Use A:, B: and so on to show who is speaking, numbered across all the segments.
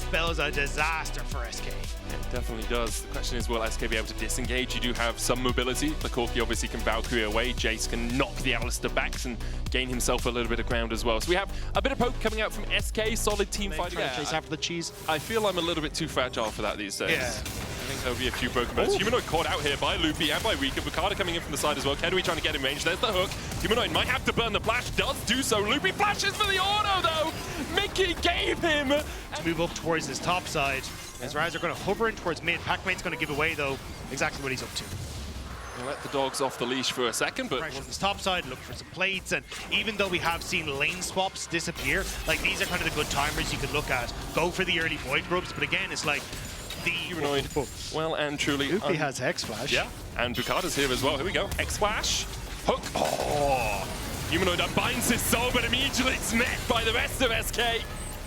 A: spells a disaster for SK.
B: It definitely does. The question is, will SK be able to disengage? You do have some mobility. The Corki obviously can Valkyrie away. Jace can knock the Alistar back and gain himself a little bit of ground as well. So we have a bit of poke coming out from SK. Solid team fighting.
A: Yeah, chase after the cheese.
B: I feel I'm a little bit too fragile for that these days.
A: Yeah.
B: I think there'll be a few broken bones. Humanoid caught out here by Loopy and by Rika. Bukata coming in from the side as well. Kedui trying to get in range. There's the hook. Humanoid might have to burn the flash. Does do so. Loopy flashes for the auto though. Mickey gave him.
A: To move up towards his top side. As Raz are going to hover in towards mid. Pac-Mate's going to give away though exactly what he's up to.
B: We'll let the dogs off the leash for a second, but
A: Pressure on his top side, look for some plates, and even though we have seen lane swaps disappear, like these are kind of the good timers you could look at. Go for the early void grubs, but again, it's like the
B: Humanoid, well and truly.
A: Loopy has Hex Flash.
B: Yeah, and Bukata's here as well. Here we go. Hex Flash, hook. Oh, Humanoid unbinds his soul, but immediately it's met by the rest of SK.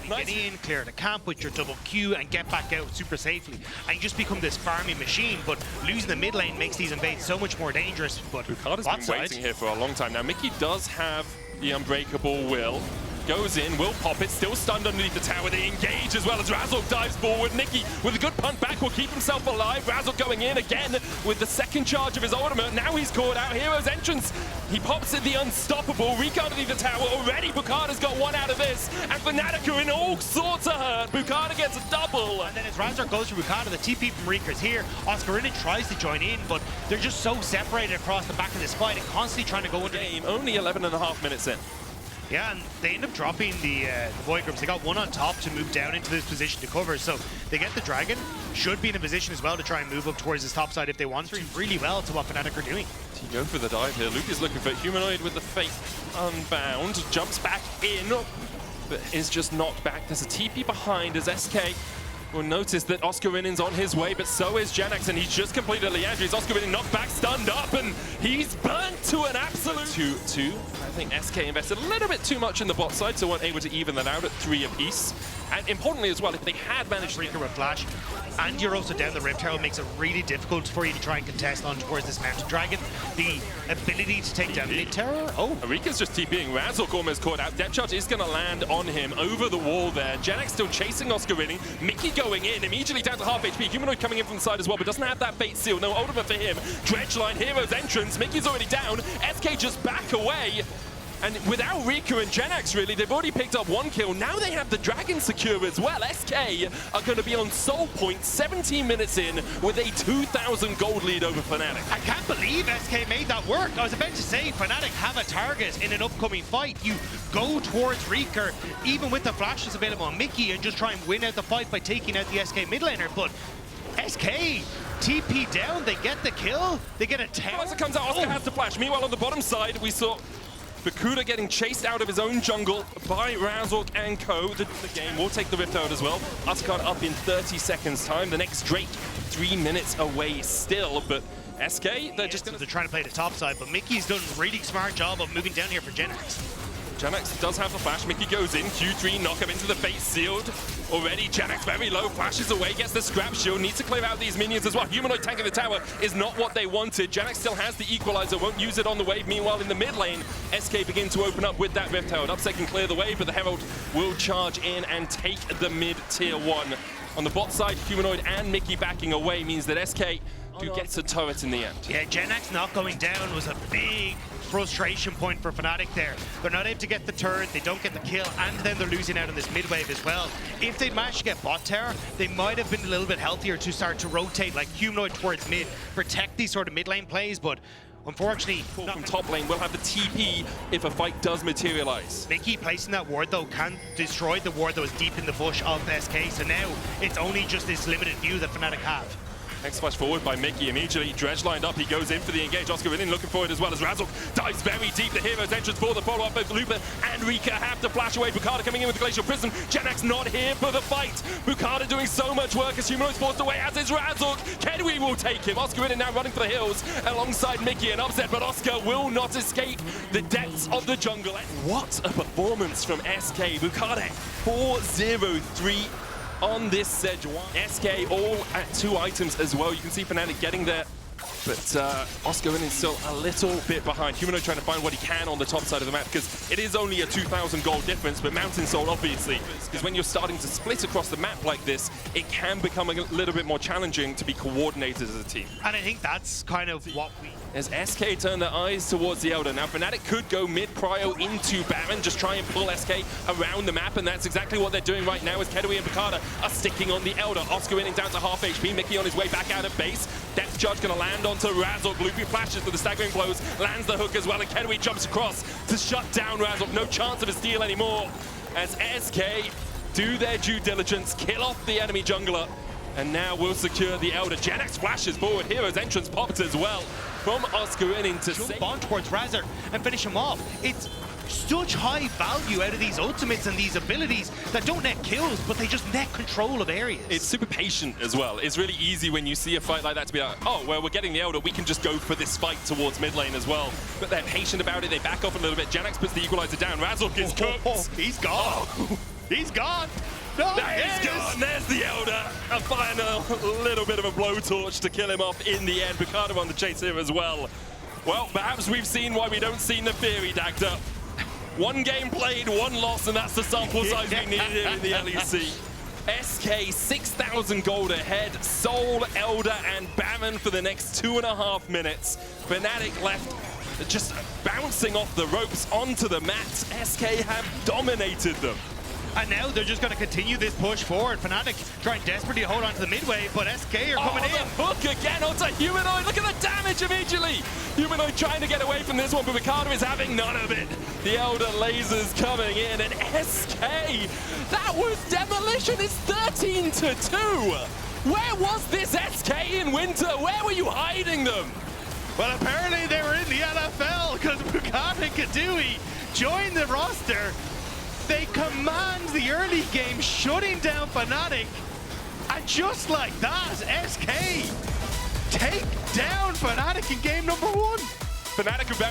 A: Get in, clear the camp with your double Q and get back out super safely. And you just become this farming machine, but losing the mid lane makes these invades so much more dangerous. But
B: Bukata's been waiting here for a long time now. Mickey does have the unbreakable will. Goes in, will pop it, still stunned underneath the tower. They engage as well as Razork dives forward. Nicky with a good punt back will keep himself alive. Razork going in again with the second charge of his ultimate. Now he's caught out. Hero's entrance. He pops it the unstoppable. Rika underneath the tower already. Bukata's got one out of this. And Fnatic are in all sorts of hurt. Bukata gets a double.
A: And then as Razork goes for Bukata, the TP from Rika's here. Oscarina tries to join in, but they're just so separated across the back of this fight and constantly trying to go into
B: game. Only 11.5 minutes in.
A: Yeah, and they end up dropping the void grubs. They got one on top to move down into this position to cover, so they get the dragon. Should be in a position as well to try and move up towards his top side if they want to. Really well to what Fnatic are doing.
B: To go for the dive here. Luke is looking for Humanoid with the Fate Unbound. Jumps back in, but is just knocked back. There's a TP behind as SK will notice that Oscarinen's on his way, but so is Janax, and he's just completed Leandri's. Oscarinen knocked back, stunned up, and he's burnt to an absolute 2-2. I think SK invested a little bit too much in the bot side, so weren't able to even that out at 3 apiece. And importantly as well, if they had managed
A: Rika with flash, and you're also down the Rift Herald, makes it really difficult for you to try and contest on towards this Mountain Dragon. The ability to take down mid tower. Oh,
B: Rika's just TPing. Razork almost caught out. Depth charge is going to land on him over the wall there. Janax still chasing Oscarinen. Mickey going in, immediately down to half HP. Humanoid coming in from the side as well, but doesn't have that bait seal. No ultimate for him. Dredgeline, Hero's entrance. Mickey's already down. SK just back away. And without Rika and Janax, really, they've already picked up 1 kill. Now they have the Dragon secure as well. SK are going to be on soul point 17 minutes in with a 2,000 gold lead over Fnatic.
A: I can't believe SK made that work. I was about to say, Fnatic have a target in an upcoming fight. You go towards Rika, even with the flashes available on Mickey, and just try and win out the fight by taking out the SK mid laner. But SK TP down, they get the kill, they get a tower.
B: As it comes out, Oscar has to flash. Meanwhile, on the bottom side, we saw Bakuda getting chased out of his own jungle by Razork and co. The game will take the Rift out as well. Ascard up in 30 seconds time. The next Drake 3 minutes away still, but SK, they're just going to...
A: They're trying to play the top side, but Mickey's done a really smart job of moving down here for Janax.
B: Janax does have the flash. Mickey goes in. Q3 knock him into the base sealed. Already Janax very low, flashes away, gets the scrap shield, needs to clear out these minions as well. Humanoid tanking the tower is not what they wanted. Janax still has the equalizer, won't use it on the wave. Meanwhile, in the mid lane, SK begin to open up with that Rift Herald. Upset can clear the wave, but the Herald will charge in and take the mid tier 1. On the bot side, Humanoid and Mickey backing away means that SK do get a turret in the end.
A: Yeah, Janax not going down was a big frustration point for Fnatic there. They're not able to get the turret, they don't get the kill, and then they're losing out on this mid wave as well. If they'd managed to get bot tower, they might have been a little bit healthier to start to rotate like Humanoid towards mid, protect these sort of mid lane plays, but unfortunately,
B: from top lane will have the TP if a fight does materialize.
A: Mickey placing that ward though can destroy the ward that was deep in the bush of SK, so now it's only just this limited view that Fnatic have.
B: Next flash forward by Mickey, immediately Dredge lined up, he goes in for the engage. Oscarinen looking for it as well as Razork dives very deep. The Hero's entrance for the follow-up. Both Lupa and Rika have to flash away. Bukata coming in with the Glacial Prism. Janax not here for the fight. Bukata doing so much work as Humanoid's forced away, as is Razork. Kedui will take him. Oscarinen now running for the hills alongside Mickey and Upset, but Oscar will not escape the depths of the jungle. What a performance from SK. Bukata 4-0-3. On this Sejuani. SK all at 2 items as well. You can see Fnatic getting their But Oscar is still a little bit behind. Humanoid trying to find what he can on the top side of the map because it is only a 2,000 gold difference, but Mountain Soul obviously, because when you're starting to split across the map like this, it can become a little bit more challenging to be coordinated as a team.
A: And I think that's kind of what we...
B: As SK turn their eyes towards the Elder. Now Fnatic could go mid-prio into Baron, just try and pull SK around the map, and that's exactly what they're doing right now as Kedui and Picada are sticking on the Elder. Oscar winning down to half HP, Mickey on his way back out of base. Depth Judge gonna land onto Razork. Loopy flashes for the staggering blows, lands the hook as well, and Kedui jumps across to shut down Razork. No chance of a steal anymore as SK do their due diligence, kill off the enemy jungler, and now we'll secure the Elder. Genex flashes forward, Hero's entrance popped as well from Oscar in to
A: jump on towards Razork and finish him off. It's such high value out of these ultimates and these abilities that don't net kills, but they just net control of areas.
B: It's super patient as well. It's really easy when you see a fight like that to be like, oh, well, we're getting the Elder, we can just go for this fight towards mid lane as well. But they're patient about it, they back off a little bit. Genex puts the equalizer down, Razork is cooked.
A: He's gone. He's gone. No,
B: he's gone. There's the Elder. A final little bit of a blowtorch to kill him off in the end. Picard on the chase here as well. Well, perhaps we've seen why we don't see Neferi, Dagda. One game played, one loss, and that's the sample size we needed here in the LEC. SK 6,000 gold ahead. Soul, Elder, and Baron for the next 2.5 minutes. Fnatic left just bouncing off the ropes onto the mats. SK have dominated them.
A: And now they're just going to continue this push forward. Fnatic trying desperately to hold on to the midway, but SK are coming in.
B: The hook again onto Humanoid. Look at the damage immediately. Humanoid trying to get away from this one, but Picada is having none of it. The Elder lasers coming in, and SK, that was demolition. It's 13-2. Where was this SK in winter? Where were you hiding them?
A: Well, apparently they were in the LFL because Picada and Kedui joined the roster. They command the early game, shutting down Fnatic, and just like that, SK take down Fnatic in game number 1.
B: Fnatic are very